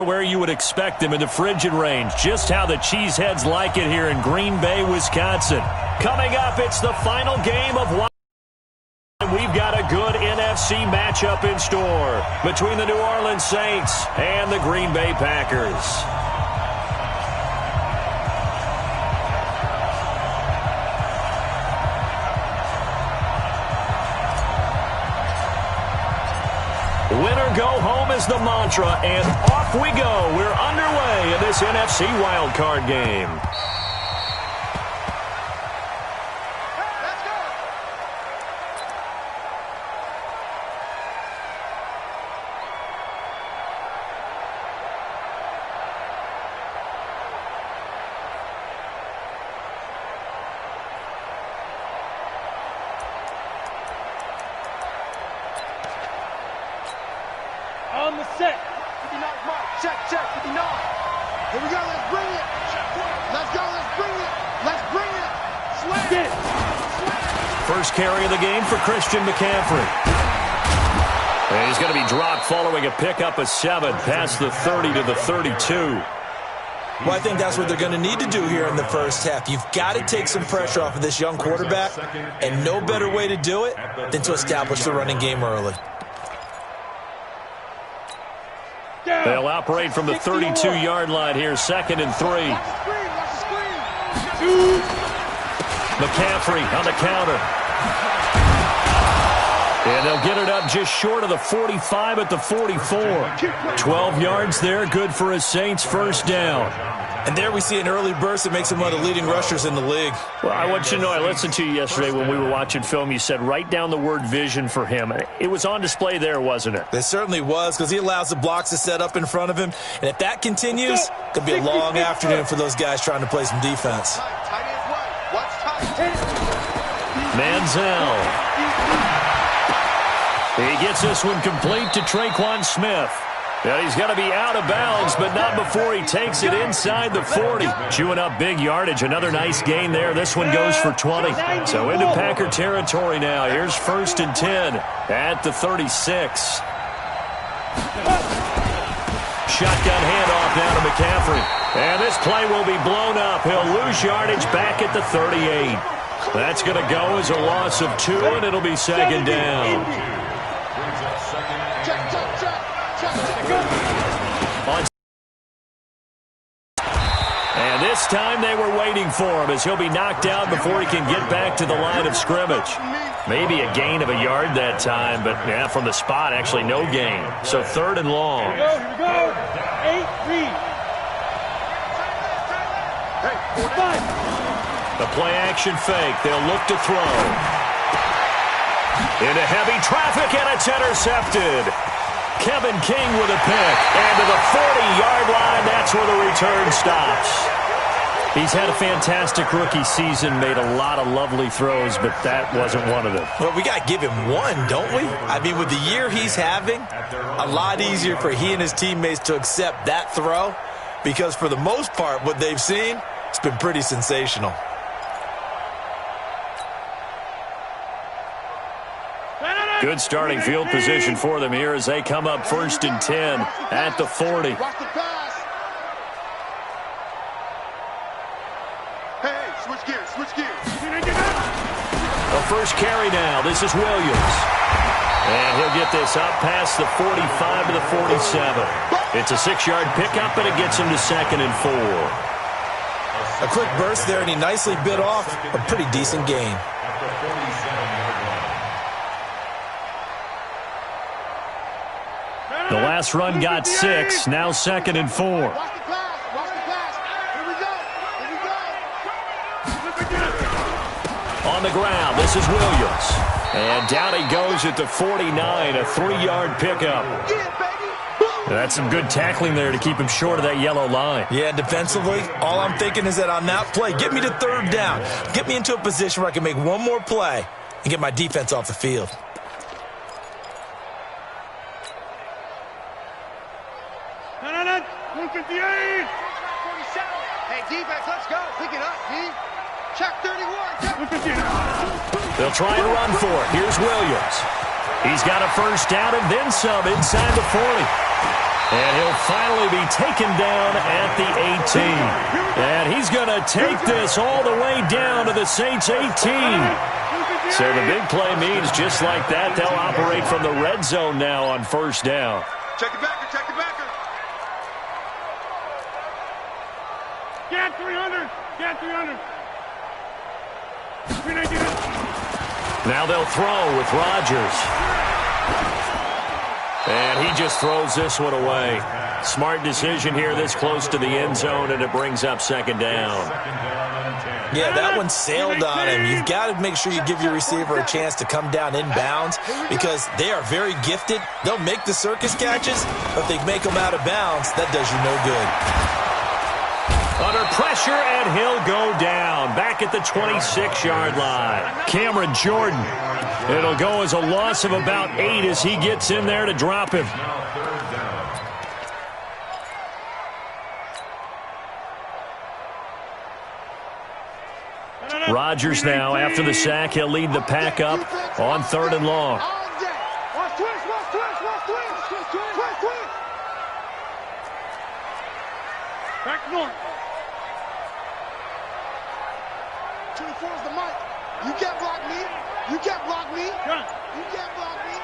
Where you would expect them in the frigid range. Just how the Cheeseheads like it here in Green Bay, Wisconsin. Coming up, it's the final game of one. We've got a good NFC matchup in store between the New Orleans Saints and the Green Bay Packers. Winner go home is the mantra, and off we go. We're underway in this NFC wildcard game. On the set. 59 mark. Check, 59. Here we go. Let's bring it. Let's go. Let's bring it. Let's bring it. Slam it. First carry of the game for Christian McCaffrey. And he's going to be dropped following a pickup of 7 past the 30 to the 32. Well, I think that's what they're going to need to do here in the first half. You've got to take some pressure off of this young quarterback, and no better way to do it than to establish the running game early. They'll operate from the 32-yard line here, 2nd and 3. McCaffrey on the counter. And they'll get it up just short of the 45 at the 44. 12 yards there, good for a Saints first down. And there we see an early burst that makes him one of the leading rushers in the league. Well, I want you to know, I listened to you yesterday when we were watching film. You said write down the word vision for him. It was on display there, wasn't it? It certainly was, because he allows the blocks to set up in front of him. And if that continues, it could be a long afternoon for those guys trying to play some defense. Manziel. He gets this one complete to Traquan Smith. Yeah, he's going to be out of bounds, but not before he takes it inside the 40. Chewing up big yardage. Another nice gain there. This one goes for 20. So into Packer territory now. Here's 1st and 10 at the 36. Shotgun handoff now to McCaffrey. And this play will be blown up. He'll lose yardage back at the 38. That's going to go as a loss of 2, and it'll be 2nd down. And this time they were waiting for him as he'll be knocked down before he can get back to the line of scrimmage. Maybe a gain of a yard that time, but yeah, from the spot, actually no gain. So 3rd and long. Here we go. 8, read. The play action fake. They'll look to throw. Into heavy traffic, and it's intercepted. Kevin King with a pick. And to the 40-yard line, that's where the return stops. He's had a fantastic rookie season, made a lot of lovely throws, but that wasn't one of them. Well, we got to give him one, don't we? I mean, with the year he's having, a lot easier for he and his teammates to accept that throw, because for the most part, what they've seen, it's been pretty sensational. Good starting field position for them here as they come up 1st and 10 at the 40. Switch gears. The first carry now. This is Williams. And he'll get this up past the 45 to the 47. It's a 6-yard pickup, and it gets him to 2nd and 4. A quick burst there, and he nicely bit off a pretty decent gain. The last run got 6, now 2nd and 4. Watch the pass. Here we go. On the ground, this is Williams. And down he goes at the 49, a 3-yard pickup. That's some good tackling there to keep him short of that yellow line. Yeah, defensively, all I'm thinking is that on that play, get me to 3rd down. Get me into a position where I can make one more play and get my defense off the field. Hey, defense, let's go. Pick it up, D. Check 31. They'll try and run for it. Here's Williams. He's got a first down and then some inside the 40. And he'll finally be taken down at the 18. And he's going to take this all the way down to the Saints' 18. So the big play means just like that, they'll operate from the red zone now on first down. Check the backer, check the backer. Get 300, get 300. Now they'll throw with Rodgers. And he just throws this one away. Smart decision here this close to the end zone, and it brings up second down. Yeah, that one sailed on him. You've got to make sure you give your receiver a chance to come down inbounds because they are very gifted. They'll make the circus catches, but if they make them out of bounds, that does you no good. Under pressure, and he'll go down. Back at the 26-yard line. Cameron Jordan. It'll go as a loss of about 8 as he gets in there to drop him. Rodgers now, after the sack, he'll lead the pack up on 3rd and long. Back north. 24 is the mic. You can't block me. You can't block me. You can't block me.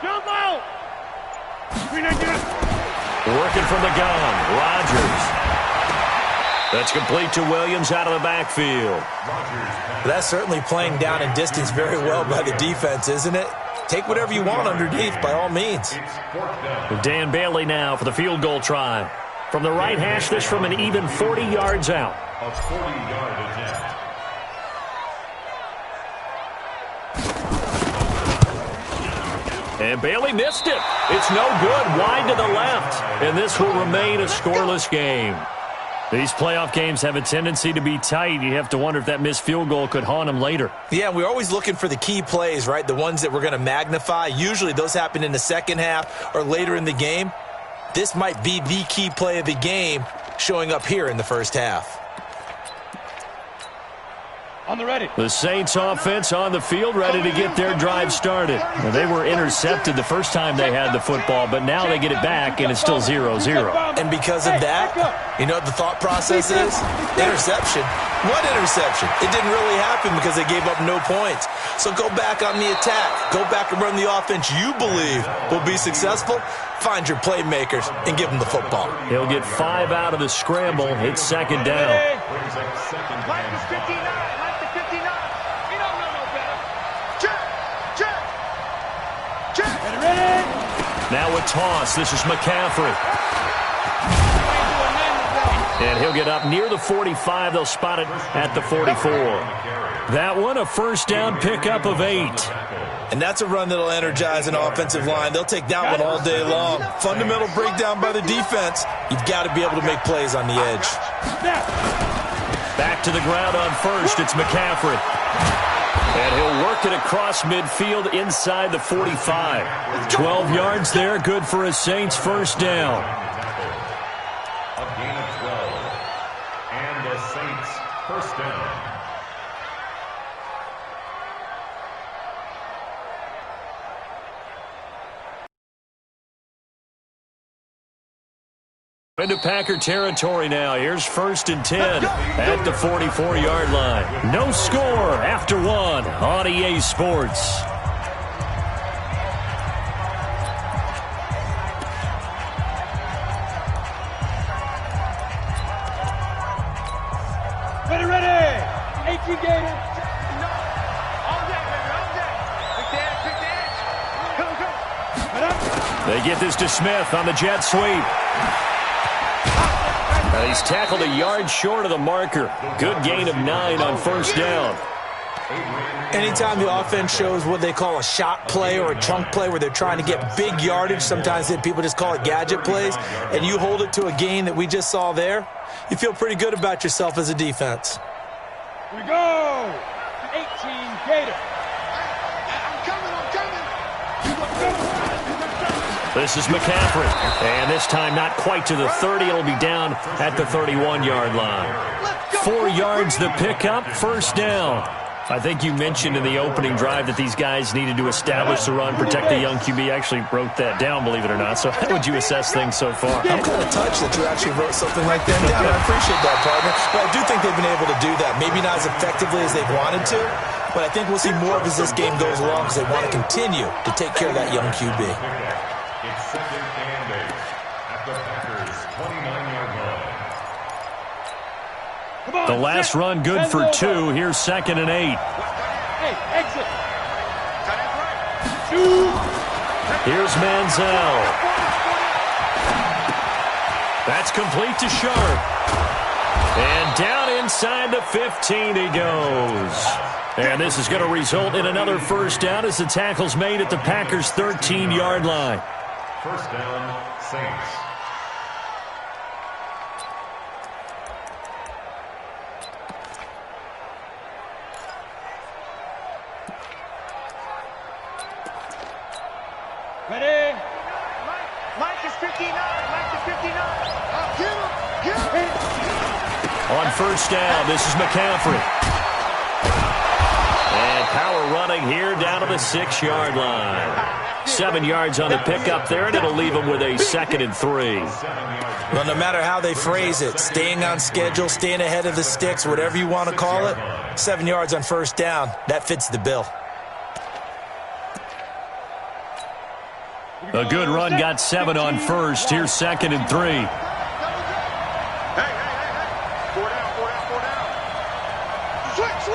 Jump out. Working from the gun, Rodgers. That's complete to Williams out of the backfield. That's certainly playing down in distance very well by the defense, isn't it? Take whatever you want underneath, by all means. Dan Bailey now for the field goal try. From the right hash, this from an even 40 yards out. A 40-yard attempt. And Bailey missed it. It's no good, wide to the left. And this will remain a scoreless game. These playoff games have a tendency to be tight. You have to wonder if that missed field goal could haunt them later. Yeah, we're always looking for the key plays, right? The ones that we're going to magnify. Usually those happen in the second half or later in the game. This might be the key play of the game showing up here in the first half. On the ready. The Saints offense on the field, ready to get their drive started. Well, they were intercepted the first time they had the football, but now they get it back, and it's still 0-0. And because of that, you know what the thought process is? Interception. What interception? It didn't really happen because they gave up no points. So go back on the attack. Go back and run the offense you believe will be successful. Find your playmakers and give them the football. He'll get 5 out of the scramble. It's second down. Mike is 59. Mike is 59. You don't know no better. Check. Check. Check. Ready. Now a toss. This is McCaffrey. And he'll get up near the 45. They'll spot it at the 44. That one, a first down pickup of 8. And that's a run that'll energize an offensive line. They'll take that one all day long. Fundamental breakdown by the defense. You've got to be able to make plays on the edge. Back to the ground on first. It's McCaffrey. And he'll work it across midfield inside the 45. 12 yards there. Good for a Saints first down. A gain of 12. And the Saints first down. Into Packer territory now. Here's 1st and 10 at the 44-yard line. No score after 1 on EA Sports. Ready. 18 Gators. All day, baby. All day. Pick the edge. Go. They get this to Smith on the jet sweep. He's tackled a yard short of the marker. Good gain of 9 on first down. Anytime the offense shows what they call a shot play or a chunk play where they're trying to get big yardage, sometimes people just call it gadget plays, and you hold it to a gain that we just saw there, you feel pretty good about yourself as a defense. Here we go. 18 Gators. I'm coming. This is McCaffrey. And this time not quite to the 30. It'll be down at the 31-yard line. 4 yards the pickup, first down. I think you mentioned in the opening drive that these guys needed to establish the run, protect the young QB. I actually wrote that down, believe it or not. So how would you assess things so far? I'm kind of touched that you actually wrote something like that down. I appreciate that, partner. But I do think they've been able to do that. Maybe not as effectively as they've wanted to, but I think we'll see more of as this game goes along because they want to continue to take care of that young QB. It's second and 8 at the Packers' 29-yard line. The last run good for 2. Here's second and 8. Hey, exit. Here's Manziel. That's complete to Sharp. And down inside the 15 he goes. And this is going to result in another first down as the tackle's made at the Packers' 13-yard line. First down, Saints. Ready? Mike is 59. Mike is 59. Get him. Get him. On first down, this is McCaffrey. And power running here down to the 6-yard line. 7 yards on the pickup there, and it'll leave them with a second and 3. Well, no matter how they phrase it, staying on schedule, staying ahead of the sticks, whatever you want to call it, 7 yards on first down, that fits the bill. A good run got 7 on first. Here's second and 3. Hey. 4 down. Switch.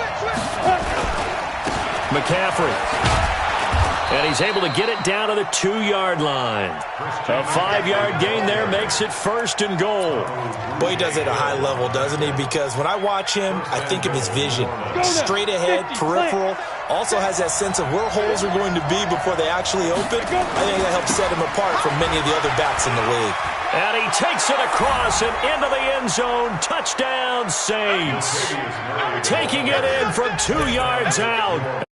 McCaffrey. And he's able to get it down to the 2-yard line. A 5-yard gain there makes it first and goal. Boy, he does it at a high level, doesn't he? Because when I watch him, I think of his vision. Straight ahead, peripheral. Also has that sense of where holes are going to be before they actually open. I think that helps set him apart from many of the other backs in the league. And he takes it across and into the end zone. Touchdown, Saints. Taking it in from 2 yards out.